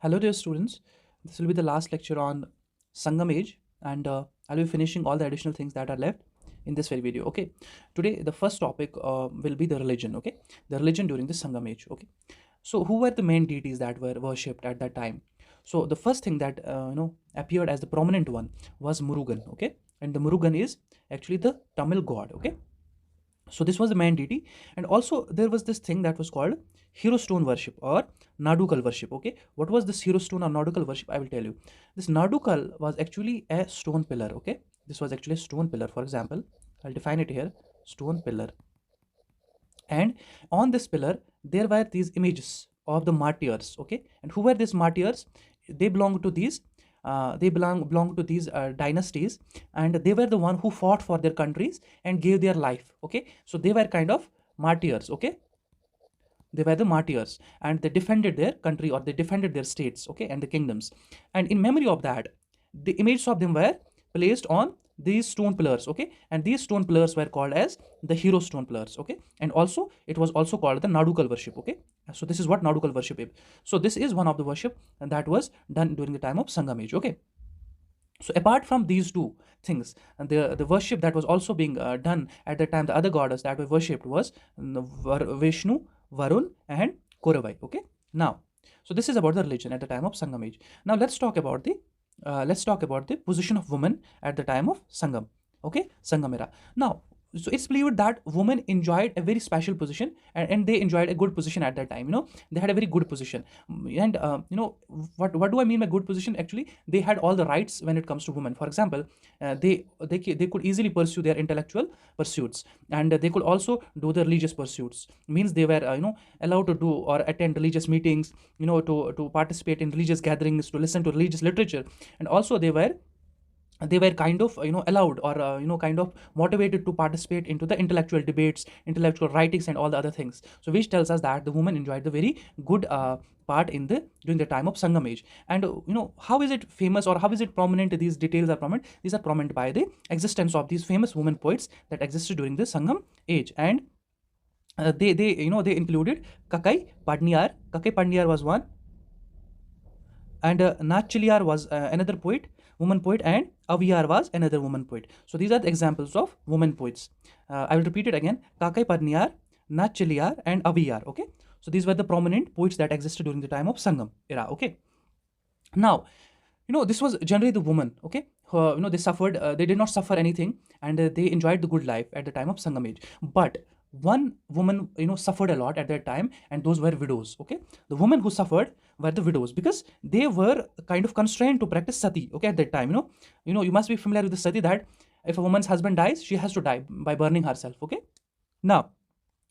Hello, dear students. This will be the last lecture on Sangam age, and I'll be finishing all the additional things that are left in this very video. Okay, today the first topic will be the religion. Okay, the religion during the Sangam age. Okay, so who were the main deities that were worshipped at that time? So the first thing that appeared as the prominent one was Murugan. Okay, and the Murugan is actually the Tamil god. Okay, so this was the main deity, and also there was this thing that was called hero stone worship or Nadukal worship. Okay, what was this hero stone or Nadukal worship? I will tell you. This Nadukal was actually a stone pillar. Okay, this was actually a stone pillar. For example, I'll define it here: stone pillar, and on this pillar there were these images of the martyrs. Okay, and who were these martyrs? They belong to these. Belong to these dynasties, and they were the one who fought for their countries and gave their life. Okay, so they were kind of martyrs. Okay, they were the martyrs, and they defended their country, or they defended their states, okay, and the kingdoms. And in memory of that, the images of them were placed on these stone pillars. Okay, and these stone pillars were called as the hero stone pillars. Okay, and also it was also called the Nadukal worship. Okay, so this is what Nadukal worship is. So this is one of the worship that was done during the time of Sangam age. Okay, so apart from these two things, and the worship that was also being done at the time, the other goddess that were worshipped was Vishnu, Varun, and Koravai. Okay, now, so this is about the religion at the time of Sangam age. Now let's talk about the position of women at the time of Sangam. Okay, Sangam era. Now, so it's believed that women enjoyed a very special position, and they enjoyed a good position at that time. They had a very good position. And what do I mean by good position? Actually, they had all the rights when it comes to women. For example, they could easily pursue their intellectual pursuits, and they could also do the religious pursuits. Means they were allowed to do or attend religious meetings, to participate in religious gatherings, to listen to religious literature. And also they were kind of allowed, or kind of motivated to participate into the intellectual debates, intellectual writings, and all the other things. So which tells us that the woman enjoyed the very good part in the during the time of Sangam age. And how is it famous, or how is it prominent? These details are prominent. These are prominent by the existence of these famous women poets that existed during the Sangam age. And they included Kakai Padniyar was one, and Nachiliar was another woman poet, and Aviyar was another woman poet. So these are the examples of women poets. I will repeat it again: Kakai Parniyar, Nachiliar, and Aviyar. Okay, so these were the prominent poets that existed during the time of Sangam era. Okay, now this was generally the woman. Okay, they suffered. They did not suffer anything, and they enjoyed the good life at the time of Sangam age. But one woman suffered a lot at that time, and those were widows. Okay, the women who suffered were the widows, because they were kind of constrained to practice sati. Okay, at that time, you must be familiar with the sati, that if a woman's husband dies, she has to die by burning herself. Okay, now,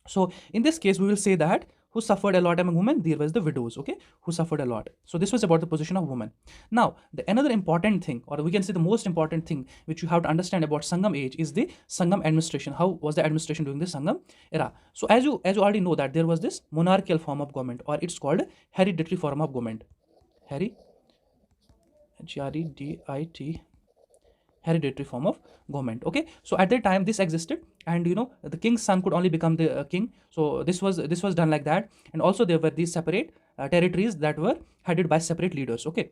so in this case we will say that who suffered a lot among women, there was the widows. Okay, who suffered a lot. So this was about the position of women. Now, the another important thing, or we can say the most important thing, which you have to understand about Sangam age, is the Sangam administration. How was the administration during the Sangam era? So as you already know, that there was this monarchical form of government, or it's called hereditary form of government. Hereditary hereditary form of government. Okay, so at that time this existed, and the king's son could only become the king. So this was done like that. And also there were these separate territories that were headed by separate leaders. Okay,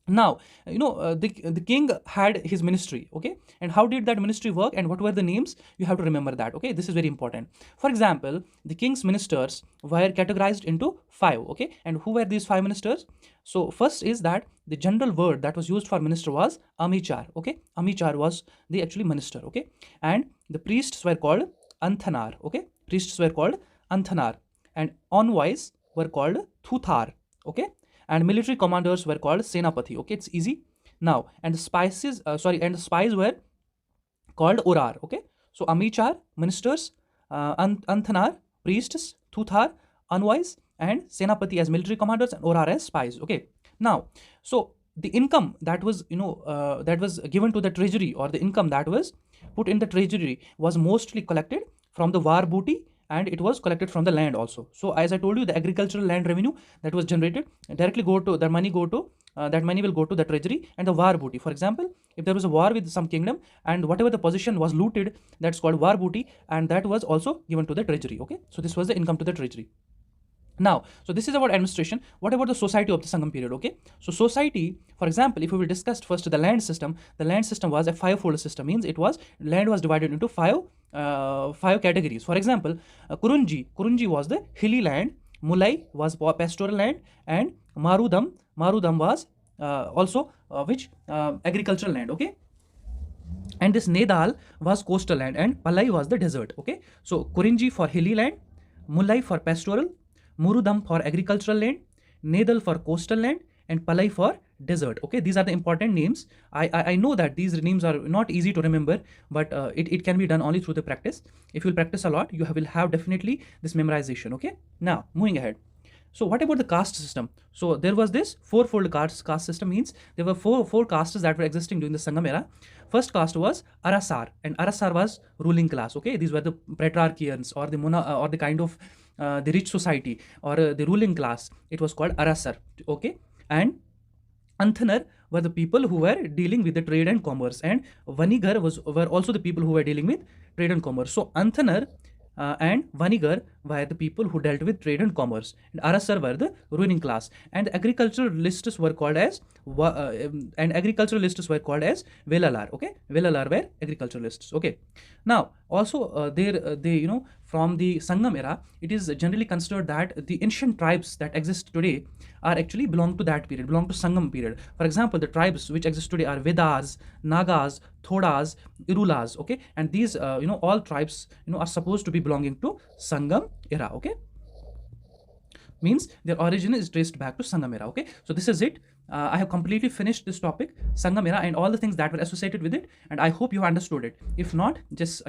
now the king had his ministry. Okay, and how did that ministry work, and what were the names? You have to remember that. Okay, this is very important. For example, the king's ministers were categorized into 5. Okay, and who were these 5 ministers? So first is that the general word that was used for minister was amichar. Okay, amichar was the actually minister. Okay, and the priests were called anthanar. Okay, priests were called anthanar, and envoys were called thuthar. Okay, and military commanders were called senapati. Okay, it's easy. Now, and the spies were called orar. Okay, so amichar, ministers, anthanar, priests, thuthar, envoys, and senapati as military commanders, and orar as spies. Okay, now, so the income that was that was given to the treasury, or the income that was put in the treasury, was mostly collected from the war booty, and it was collected from the land also. So as I told you, the agricultural land revenue that was generated directly that money will go to the treasury and the war booty. For example, if there was a war with some kingdom, and whatever the possession was looted, that's called war booty, and that was also given to the treasury. Okay, so this was the income to the treasury. Now, so this is about administration. What about the society of the Sangam period? Okay, so society, for example, if we will discuss first the land system was a five-fold system. Means it was land was divided into five categories. For example, Kurunji was the hilly land, Mulai was pastoral land, and Marudam was also which agricultural land. Okay, and this Nedal was coastal land, and Palai was the desert. Okay, so Kurinji for hilly land, Mulai for pastoral, Murudam for agricultural land, Nedal for coastal land, and Palai for desert. Okay, these are the important names. I know that these names are not easy to remember, but it can be done only through the practice. If you will practice a lot, you will have definitely this memorization. Okay, now moving ahead. So what about the caste system? So there was this fourfold caste system. Means there were four castes that were existing during the Sangam era. First caste was Arasar, and Arasar was ruling class. Okay, these were the patriarchians or the kind of the rich society or the ruling class. It was called Arasar. Okay, and Anthanar were the people who were dealing with the trade and commerce, and Vanigar were also the people who were dealing with trade and commerce. So Anthanar and Vanigar were the people who dealt with trade and commerce, and Arasar were the ruling class, and agriculturalists were called as Velalar. Okay, Velalar were agriculturalists. Okay, now also they from the Sangam era, it is generally considered that the ancient tribes that exist today are actually belong to that period, belong to Sangam period. For example, the tribes which exist today are Vedas, Nagas, Thodas, Irulas. Okay, and these all tribes are supposed to be belonging to Sangam era. Okay, means their origin is traced back to Sangam era. Okay, so this is it. I have completely finished this topic, Sangam era, and all the things that were associated with it, and I hope you understood it. If not, just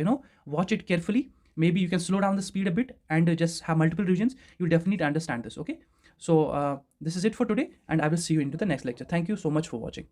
watch it carefully. Maybe you can slow down the speed a bit and just have multiple revisions. You'll definitely understand this. Okay, so this is it for today, and I will see you into the next lecture. Thank you so much for watching.